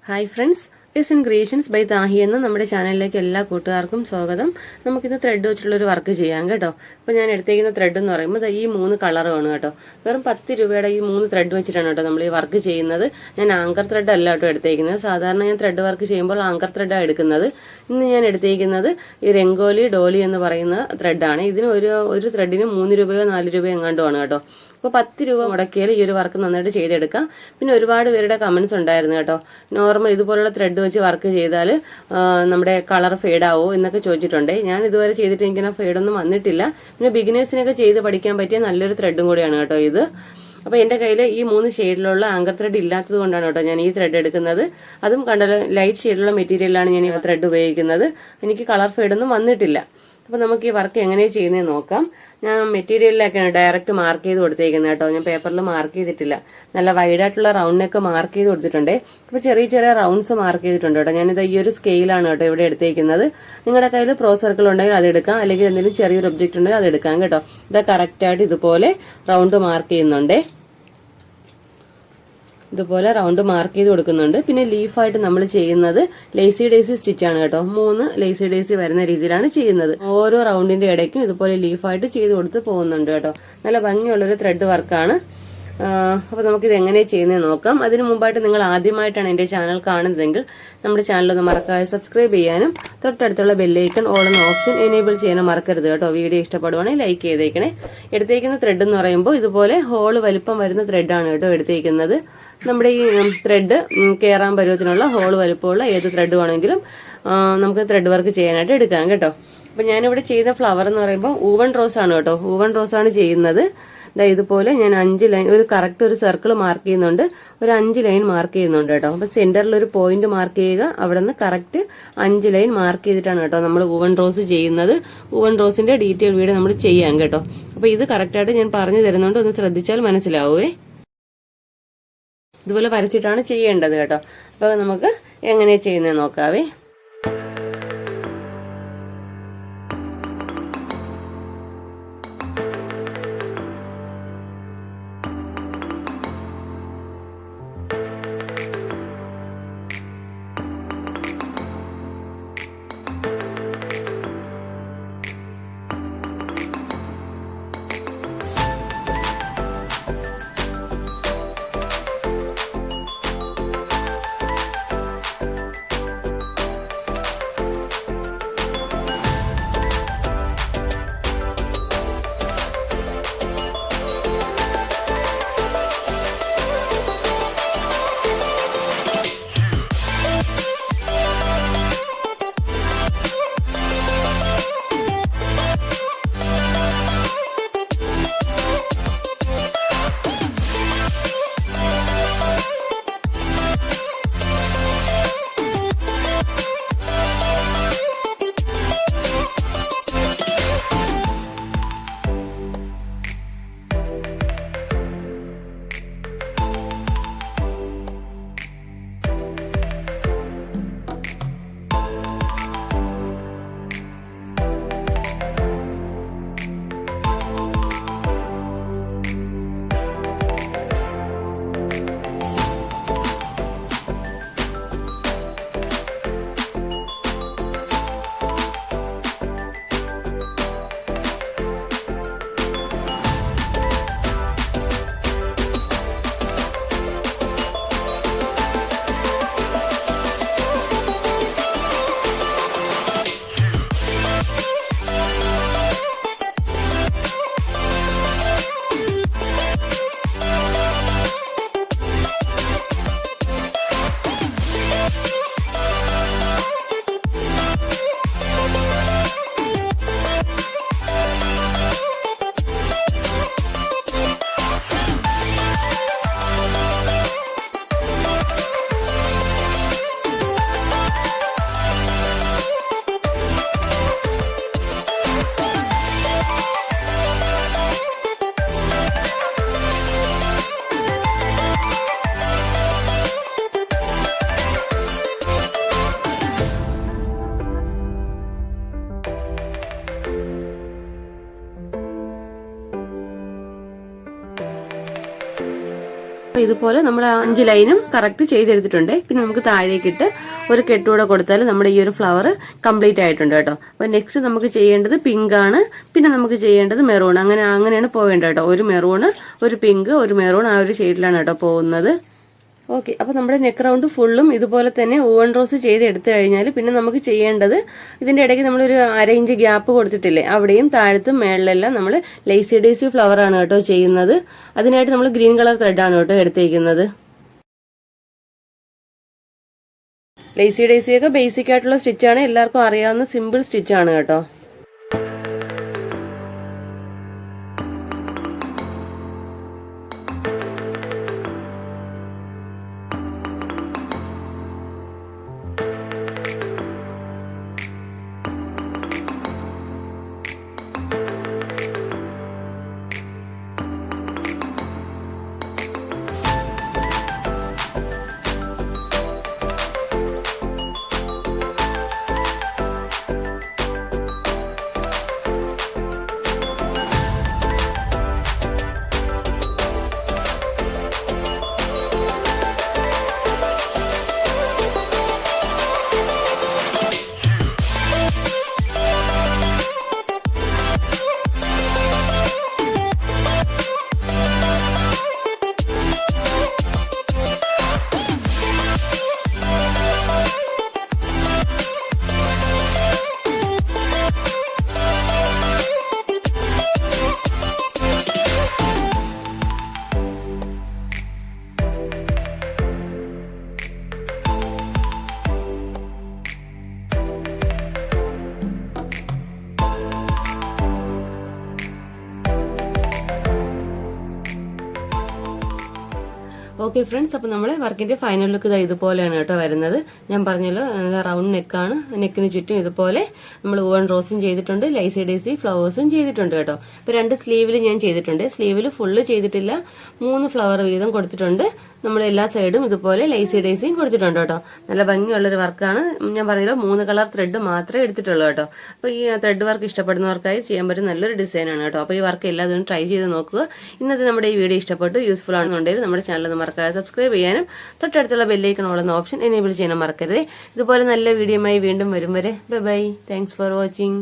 Hi friends, ഇസ് ഇൻ creations by Thahi എന്ന നമ്മുടെ ചാനലിലേക്ക് എല്ലാ കൂട്ടുകാർക്കും സ്വാഗതം. നമുക്കിന്ന് ത്രെഡ് വെച്ചിട്ടുള്ളൊരു വർക്ക് ചെയ്യാം കേട്ടോ. അപ്പോൾ ഞാൻ എടുത്തേക്കുന്ന ത്രെഡ് എന്ന് പറയുമ്പോൾ ഈ 3 കളറാണ് കേട്ടോ. വെറും 10 രൂപയുടെ ഈ 3 ത്രെഡ് വെച്ചിട്ടാണ് കേട്ടോ നമ്മൾ ഈ വർക്ക് ചെയ്യുന്നത്. ഞാൻ ആങ്കർ ത്രെഡ് അല്ല കേട്ടോ എടുത്തേക്കുന്നത്. സാധാരണ ഞാൻ ത്രെഡ് വർക്ക് ചെയ്യുമ്പോൾ ആങ്കർ ത്രെഡാണ് എടുക്കുന്നത്. ഇന്ന് ഞാൻ എടുത്തേക്കുന്നത് ഈ രംഗോലി ഡോലി എന്ന് പറയുന്ന ത്രെഡാണ്. ഇതിന് ഒരു ത്രെഡിന് 3 രൂപയോ 4 രൂപയോ എങ്ങാണ്ടുമാണ് കേട്ടോ. അപ്പോൾ 10 രൂപ മുടക്കിയാൽ ഈ ഒരു വർക്ക് നന്നായിട്ട് ചെയ്തെടുക്കാം. പിന്നെ ഒരുപാട് പേരുടെ കമന്റ്സ് ഉണ്ടായിരുന്നു കേട്ടോ. നോർമൽ ഇതുപോലുള്ള ത്രെഡ് വെച്ച് വർക്ക് ചെയ്താൽ നമ്മുടെ കളർ ഫെയ്ഡ് ആവോ എന്നൊക്കെ ചോദിച്ചിട്ടുണ്ട്. ഞാൻ ഇതുവരെ ചെയ്തിട്ട് എനിക്കിങ്ങനെ ഫെയ്ഡൊന്നും വന്നിട്ടില്ല. പിന്നെ ബിഗിനേഴ്സിനൊക്കെ ചെയ്ത് പഠിക്കാൻ പറ്റിയ നല്ലൊരു ത്രെഡും കൂടിയാണ് കേട്ടോ ഇത്. അപ്പോൾ എൻ്റെ കയ്യിൽ ഈ 3 ഷെയ്ഡിലുള്ള ആങ്കർ ത്രെഡ് ഇല്ലാത്തത് കൊണ്ടാണ് കേട്ടോ ഞാൻ ഈ ത്രെഡ് എടുക്കുന്നത്. അതും കണ്ടല്ലോ, ലൈറ്റ് ഷെയ്ഡിലുള്ള മെറ്റീരിയലാണ് ഞാൻ ഈ ത്രെഡ് ഉപയോഗിക്കുന്നത്. എനിക്ക് കളർ ഫെയ്ഡൊന്നും വന്നിട്ടില്ല. അപ്പോൾ നമുക്ക് ഈ വർക്ക് എങ്ങനെയാണ് ചെയ്യുന്നതെന്ന് നോക്കാം. ഞാൻ മെറ്റീരിയലിലൊക്കെയാണ് ഡയറക്റ്റ് മാർക്ക് ചെയ്ത് കൊടുത്തേക്കുന്നത് കേട്ടോ. ഞാൻ പേപ്പറിൽ മാർക്ക് ചെയ്തിട്ടില്ല. നല്ല വൈഡായിട്ടുള്ള റൗണ്ടിനൊക്കെ മാർക്ക് ചെയ്ത് കൊടുത്തിട്ടുണ്ട്. അപ്പോൾ ചെറിയ ചെറിയ റൗണ്ട്സ് മാർക്ക് ചെയ്തിട്ടുണ്ട് കേട്ടോ. ഞാനിത് ഈ ഒരു സ്കെയിലാണ് കേട്ടോ ഇവിടെ എടുത്തേക്കുന്നത്. നിങ്ങളുടെ കയ്യിൽ പ്രോ സർക്കിൾ ഉണ്ടെങ്കിൽ അത് എടുക്കാം, അല്ലെങ്കിൽ എന്തെങ്കിലും ചെറിയൊരു ഒബ്ജക്റ്റ് ഉണ്ടെങ്കിൽ അത് എടുക്കാം കേട്ടോ. ഇത് കറക്റ്റായിട്ട് ഇതുപോലെ റൗണ്ട് മാർക്ക് ചെയ്യുന്നുണ്ട്. ഇതുപോലെ റൗണ്ട് മാർക്ക് ചെയ്ത് കൊടുക്കുന്നുണ്ട്. പിന്നെ ലീഫായിട്ട് നമ്മൾ ചെയ്യുന്നത് ലേസി ഡേസി സ്റ്റിച്ചാണ് കേട്ടോ. 3 ലേസി ഡേസി വരുന്ന രീതിയിലാണ് ചെയ്യുന്നത്. ഓരോ റൗണ്ടിന്റെ ഇടയ്ക്കും ഇതുപോലെ ലീഫായിട്ട് ചെയ്ത് കൊടുത്ത് പോകുന്നുണ്ട് കേട്ടോ. നല്ല ഭംഗിയുള്ളൊരു ത്രെഡ് വർക്കാണ്. അപ്പോൾ നമുക്കിത് എങ്ങനെ ചെയ്യുന്നത് നോക്കാം. അതിനു മുമ്പായിട്ട് നിങ്ങൾ ആദ്യമായിട്ടാണ് എൻ്റെ ചാനൽ കാണുന്നതെങ്കിൽ നമ്മുടെ ചാനലൊന്ന് മറക്കാതെ സബ്സ്ക്രൈബ് ചെയ്യാനും തൊട്ടടുത്തുള്ള ബെല്ലൈക്കൺ ഓൾ എന്ന ഓപ്ഷൻ എനേബിൾ ചെയ്യാനും മറക്കരുത് കേട്ടോ. വീഡിയോ ഇഷ്ടപ്പെടുവാണെങ്കിൽ ലൈക്ക് ചെയ്തേക്കണേ. എടുത്തേക്കുന്ന ത്രെഡ് എന്ന് പറയുമ്പോൾ ഇതുപോലെ ഹോള് വലിപ്പം വരുന്ന ത്രെഡാണ് കേട്ടോ എടുത്തേക്കുന്നത്. നമ്മുടെ ഈ ത്രെഡ് കയറാൻ പരുവത്തിനുള്ള ഹോള് വലിപ്പമുള്ള ഏത് ത്രെഡ് വേണമെങ്കിലും നമുക്ക് ത്രെഡ് വർക്ക് ചെയ്യാനായിട്ട് എടുക്കാം കേട്ടോ. അപ്പം ഞാനിവിടെ ചെയ്ത ഫ്ലവർ എന്ന് പറയുമ്പോൾ ഊവൺ റോസ് ആണ് കേട്ടോ. ഊവൺ റോസ് ആണ് ചെയ്യുന്നത്. ഇതുപോലെ ഞാൻ 5 ലൈൻ ഒരു കറക്റ്റ് ഒരു സർക്കിൾ മാർക്ക് ചെയ്യുന്നുണ്ട്, ഒരു 5 ലൈൻ മാർക്ക് ചെയ്യുന്നുണ്ട് കേട്ടോ. അപ്പൊ സെന്ററിൽ ഒരു പോയിന്റ് മാർക്ക് ചെയ്യുക, അവിടെ നിന്ന് കറക്റ്റ് 5 ലൈൻ മാർക്ക് ചെയ്തിട്ടാണ് കേട്ടോ നമ്മൾ ഊവൺ റോസ് ചെയ്യുന്നത്. ഊവൺ റോസിന്റെ ഡീറ്റെയിൽ വീഡിയോ നമ്മൾ ചെയ്യാം കേട്ടോ. അപ്പൊ ഇത് കറക്റ്റായിട്ട് ഞാൻ പറഞ്ഞു തരുന്നുണ്ട്, ഒന്ന് ശ്രദ്ധിച്ചാൽ മനസ്സിലാവേ. ഇതുപോലെ വരച്ചിട്ടാണ് ചെയ്യേണ്ടത് കേട്ടോ. അപ്പൊ നമുക്ക് എങ്ങനെയാ ചെയ്യുന്നത് നോക്കാവേ. ഇതുപോലെ നമ്മൾ 5 ലൈനും കറക്റ്റ് ചെയ്തെടുത്തിട്ടുണ്ട്. പിന്നെ നമുക്ക് താഴേക്കിട്ട് ഒരു കെട്ടുകൂടെ കൊടുത്താൽ നമ്മുടെ ഈ ഒരു ഫ്ലവർ കംപ്ലീറ്റ് ആയിട്ടുണ്ട് കേട്ടോ. അപ്പൊ നെക്സ്റ്റ് നമുക്ക് ചെയ്യേണ്ടത് പിങ്ക് ആണ്. പിന്നെ നമുക്ക് ചെയ്യേണ്ടത് മെറൂൺ. അങ്ങനെയാണ് പോവേണ്ടത് കേട്ടോ. ഒരു മെറൂൺ, ഒരു പിങ്ക്, ഒരു മെറൂൺ, ആ ഒരു ഷെയ്ഡിലാണ് കേട്ടോ പോകുന്നത്. ഓക്കെ, അപ്പൊ നമ്മുടെ നെക്ക് റൗണ്ട് ഫുള്ളും ഇതുപോലെ തന്നെ ഓവൻ റോസ് ചെയ്ത് എടുത്തു കഴിഞ്ഞാൽ പിന്നെ നമുക്ക് ചെയ്യേണ്ടത് ഇതിന്റെ ഇടയ്ക്ക് നമ്മളൊരു 1/2 ഇഞ്ച് ഗ്യാപ്പ് കൊടുത്തിട്ടില്ലേ, അവിടെയും താഴത്തും മേളിലെല്ലാം നമ്മൾ ലേസി ഡേസി ഫ്ലവർ ആണ് കേട്ടോ ചെയ്യുന്നത്. അതിനായിട്ട് നമ്മൾ ഗ്രീൻ കളർ ത്രെഡാണ് കേട്ടോ എടുത്തേക്കുന്നത്. ലേസി ഡേസി ഒക്കെ ബേസിക് ആയിട്ടുള്ള സ്റ്റിച്ചാണ്, എല്ലാവർക്കും അറിയാവുന്ന സിമ്പിൾ സ്റ്റിച്ചാണ് കേട്ടോ. ഓക്കെ ഫ്രണ്ട്സ്, അപ്പോൾ നമ്മൾ വർക്കിന്റെ ഫൈനൽ ലുക്ക് ഇതുപോലെയാണ് കേട്ടോ വരുന്നത്. ഞാൻ പറഞ്ഞല്ലോ നല്ല റൗണ്ട് നെക്കാണ്. നെക്കിന് ചുറ്റും ഇതുപോലെ നമ്മൾ ഓവൻ റോസും ചെയ്തിട്ടുണ്ട്, ലൈസി ഡേസി ഫ്ലവേഴ്സും ചെയ്തിട്ടുണ്ട് കേട്ടോ. ഇപ്പോൾ 2 സ്ലീവിൽ ഞാൻ ചെയ്തിട്ടുണ്ട്. സ്ലീവിൽ ഫുള്ള് ചെയ്തിട്ടില്ല, 3 ഫ്ലവർ വീതം കൊടുത്തിട്ടുണ്ട്. നമ്മൾ എല്ലാ സൈഡും ഇതുപോലെ ലൈസി ഡേസിയും കൊടുത്തിട്ടുണ്ട് കേട്ടോ. നല്ല ഭംഗിയുള്ളൊരു വർക്കാണ്. ഞാൻ പറഞ്ഞല്ലോ 3 കളർ ത്രെഡ് മാത്രമേ എടുത്തിട്ടുള്ളൂ കേട്ടോ. അപ്പോൾ ഈ ത്രെഡ് വർക്ക് ഇഷ്ടപ്പെടുന്നവർക്കായി ചെയ്യാൻ പറ്റുന്ന നല്ലൊരു ഡിസൈനാണ് കേട്ടോ. അപ്പോൾ ഈ വർക്ക് എല്ലാവരും ട്രൈ ചെയ്ത് നോക്കുക. ഇന്നത്തെ നമ്മുടെ ഈ വീഡിയോ ഇഷ്ടപ്പെട്ടു യൂസ്ഫുൾ ആണെന്നുണ്ടെങ്കിൽ നമ്മുടെ ചാനൽ മറക്കാതെ സബ്സ്ക്രൈബ് ചെയ്യാനും തൊട്ടടുത്തുള്ള ബെല്ലൈക്കൺ ഓളുന്ന ഓപ്ഷൻ എനേബിൾ ചെയ്യാനും മറക്കരുത്. ഇതുപോലെ നല്ല വീഡിയോയുമായി വീണ്ടും വരും വരെ ബൈ. Thanks for watching.